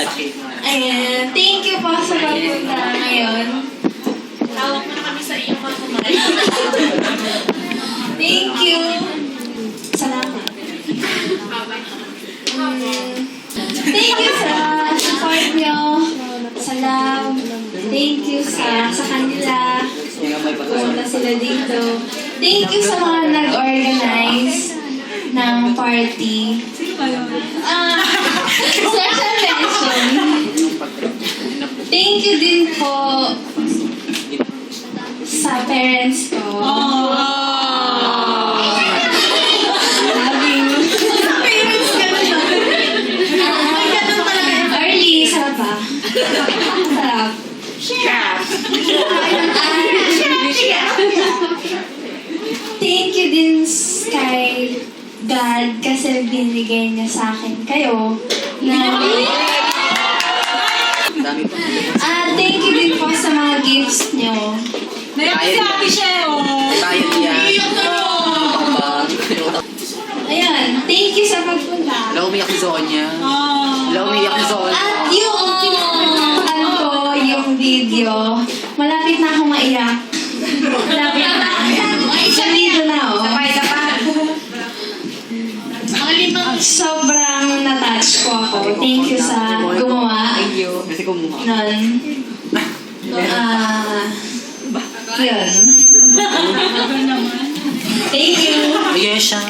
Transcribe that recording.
Ayan, thank you po sa pagpunta ngayon. Tawag mo na kami sa iyong mga kumain. Thank you. Salamat. Thank you sa support nyo. Sa love. Thank you sa kanila. Pumunta sila dito. Thank you sa mga nag-organize ng party. Special mention. Thank you din po sa parents ko. Love you. Parents ka na siya. Early, sarap ba? Sarap. Thank you din kay God kasi binigay niya sa akin kayo na thank you din po sa mga gifts niyo. Nagsasabi siya, Tayo yan. Ayan, thank you sa pagpunta. Wala umiyak si Sonia. Wala umiyak si Sonia. At yung yung video, malapit na ako maiyak. Malapit na. Isang video na, Sabay ka pa. Sobrang na-touch ko ako. Thank you sa gumawa. Kasi kumuha. Nun. Yun. Thank you. Yes, siya.